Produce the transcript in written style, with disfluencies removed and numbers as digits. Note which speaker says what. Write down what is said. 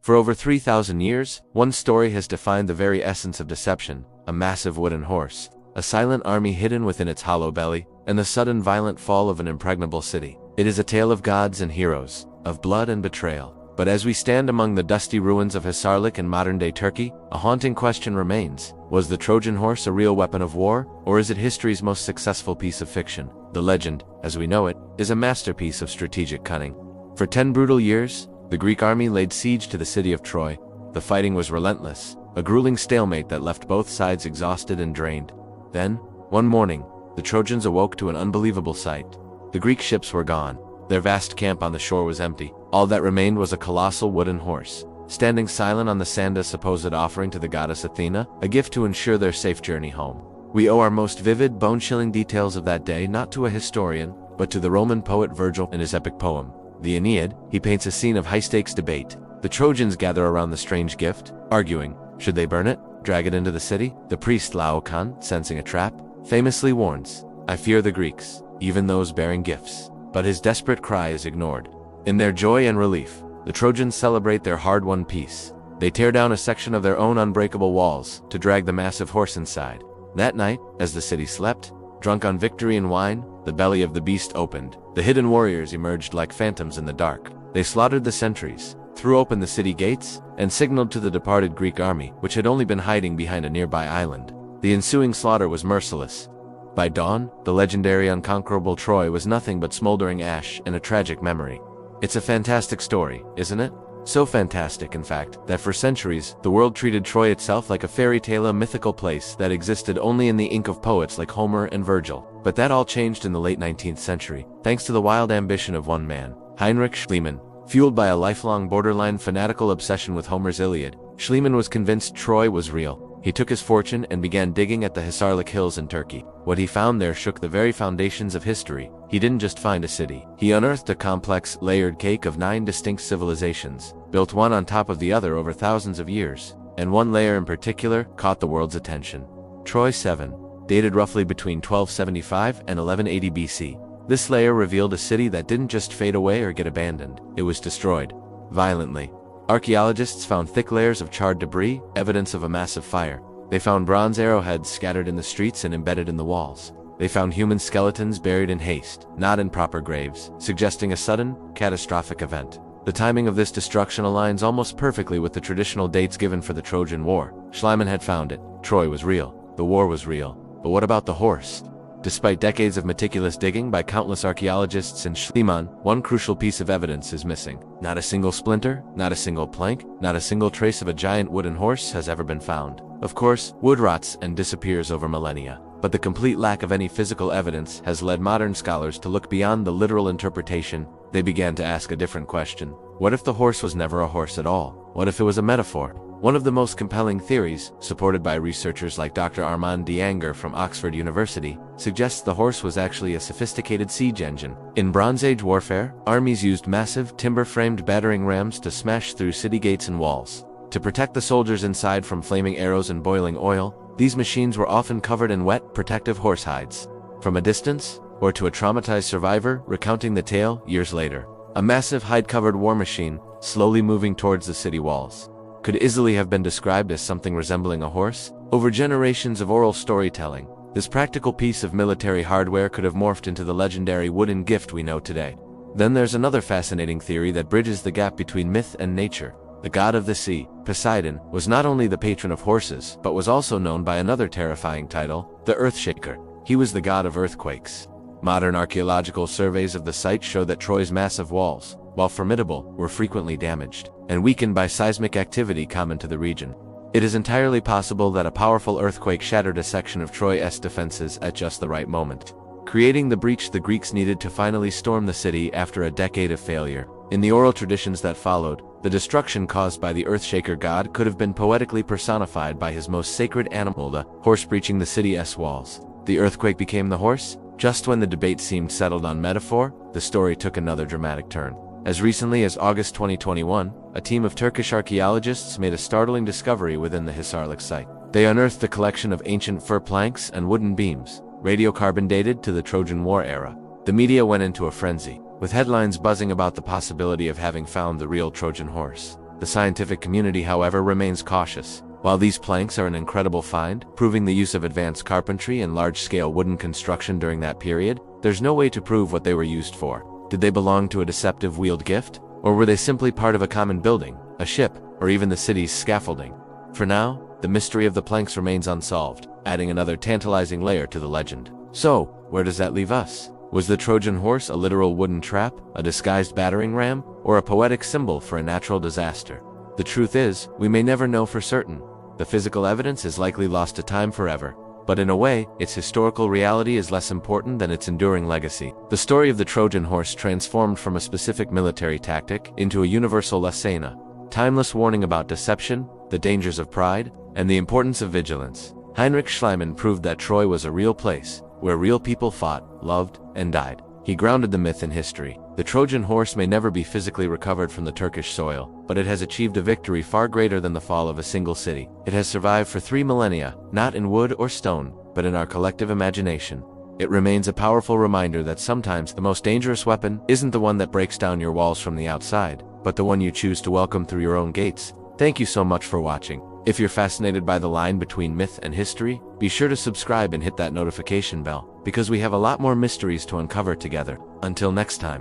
Speaker 1: For over 3,000 years, one story has defined the very essence of deception: a massive wooden horse, a silent army hidden within its hollow belly, and the sudden violent fall of an impregnable city. It is a tale of gods and heroes, of blood and betrayal. But as we stand among the dusty ruins of Hisarlik in modern-day Turkey, a haunting question remains. Was the Trojan horse a real weapon of war, or is it history's most successful piece of fiction? The legend, as we know it, is a masterpiece of strategic cunning. For 10 brutal years, the Greek army laid siege to the city of Troy. The fighting was relentless, a grueling stalemate that left both sides exhausted and drained. Then, one morning, the Trojans awoke to an unbelievable sight. The Greek ships were gone. Their vast camp on the shore was empty. All that remained was a colossal wooden horse, standing silent on the sand, a supposed offering to the goddess Athena, a gift to ensure their safe journey home. We owe our most vivid, bone-chilling details of that day not to a historian, but to the Roman poet Virgil in his epic poem, the Aeneid. He paints a scene of high-stakes debate. The Trojans gather around the strange gift, arguing, should they burn it, drag it into the city? The priest Laocoon, sensing a trap, famously warns, I fear the Greeks, even those bearing gifts. But his desperate cry is ignored. In their joy and relief, the Trojans celebrate their hard-won peace. They tear down a section of their own unbreakable walls to drag the massive horse inside. That night, as the city slept, drunk on victory and wine, the belly of the beast opened. The hidden warriors emerged like phantoms in the dark. They slaughtered the sentries, threw open the city gates, and signaled to the departed Greek army, which had only been hiding behind a nearby island. The ensuing slaughter was merciless. By dawn, the legendary unconquerable Troy was nothing but smoldering ash and a tragic memory. It's a fantastic story, isn't it? So fantastic, in fact, that for centuries, the world treated Troy itself like a fairy tale, a mythical place that existed only in the ink of poets like Homer and Virgil. But that all changed in the late 19th century, thanks to the wild ambition of one man, Heinrich Schliemann. Fueled by a lifelong borderline fanatical obsession with Homer's Iliad, Schliemann was convinced Troy was real. He took his fortune and began digging at the Hisarlik hills in Turkey. What he found there shook the very foundations of history. He didn't just find a city. He unearthed a complex, layered cake of 9 distinct civilizations, built one on top of the other over thousands of years. And one layer in particular caught the world's attention. Troy VII, dated roughly between 1275 and 1180 BC. This layer revealed a city that didn't just fade away or get abandoned. It was destroyed. Violently. Archaeologists found thick layers of charred debris, evidence of a massive fire. They found bronze arrowheads scattered in the streets and embedded in the walls. They found human skeletons buried in haste, not in proper graves, suggesting a sudden, catastrophic event. The timing of this destruction aligns almost perfectly with the traditional dates given for the Trojan War. Schliemann had found it. Troy was real. The war was real. But what about the horse? Despite decades of meticulous digging by countless archaeologists and Schliemann, one crucial piece of evidence is missing. Not a single splinter, not a single plank, not a single trace of a giant wooden horse has ever been found. Of course, wood rots and disappears over millennia. But the complete lack of any physical evidence has led modern scholars to look beyond the literal interpretation. They began to ask a different question. What if the horse was never a horse at all? What if it was a metaphor? One of the most compelling theories, supported by researchers like Dr. Armand Dianger from Oxford University, suggests the horse was actually a sophisticated siege engine. In Bronze Age warfare, armies used massive, timber-framed battering rams to smash through city gates and walls. To protect the soldiers inside from flaming arrows and boiling oil, these machines were often covered in wet, protective horse hides. From a distance, or to a traumatized survivor recounting the tale years later, a massive hide-covered war machine, slowly moving towards the city walls, could easily have been described as something resembling a horse. Over generations of oral storytelling, this practical piece of military hardware could have morphed into the legendary wooden gift we know today. Then there's another fascinating theory that bridges the gap between myth and nature. The god of the sea, Poseidon, was not only the patron of horses, but was also known by another terrifying title, the Earthshaker. He was the god of earthquakes. Modern archaeological surveys of the site show that Troy's massive walls, while formidable, were frequently damaged and weakened by seismic activity common to the region. It is entirely possible that a powerful earthquake shattered a section of Troy's defenses at just the right moment, creating the breach the Greeks needed to finally storm the city after a decade of failure. In the oral traditions that followed, the destruction caused by the Earthshaker god could have been poetically personified by his most sacred animal, the horse, breaching the city's walls. The earthquake became the horse. Just when the debate seemed settled on metaphor, the story took another dramatic turn. As recently as August 2021, a team of Turkish archaeologists made a startling discovery within the Hisarlik site. They unearthed a collection of ancient fir planks and wooden beams, radiocarbon dated to the Trojan War era. The media went into a frenzy, with headlines buzzing about the possibility of having found the real Trojan horse. The scientific community, however, remains cautious. While these planks are an incredible find, proving the use of advanced carpentry and large-scale wooden construction during that period, there's no way to prove what they were used for. Did they belong to a deceptive wheeled gift? Or were they simply part of a common building, a ship, or even the city's scaffolding? For now, the mystery of the planks remains unsolved, adding another tantalizing layer to the legend. So, where does that leave us? Was the Trojan horse a literal wooden trap, a disguised battering ram, or a poetic symbol for a natural disaster? The truth is, we may never know for certain. The physical evidence is likely lost to time forever, but in a way, its historical reality is less important than its enduring legacy. The story of the Trojan horse transformed from a specific military tactic into a universal lesson, timeless warning about deception, the dangers of pride, and the importance of vigilance. Heinrich Schliemann proved that Troy was a real place, where real people fought, loved, and died. He grounded the myth in history. The Trojan horse may never be physically recovered from the Turkish soil, but it has achieved a victory far greater than the fall of a single city. It has survived for 3 millennia, not in wood or stone, but in our collective imagination. It remains a powerful reminder that sometimes the most dangerous weapon isn't the one that breaks down your walls from the outside, but the one you choose to welcome through your own gates. Thank you so much for watching. If you're fascinated by the line between myth and history, be sure to subscribe and hit that notification bell, because we have a lot more mysteries to uncover together. Until next time.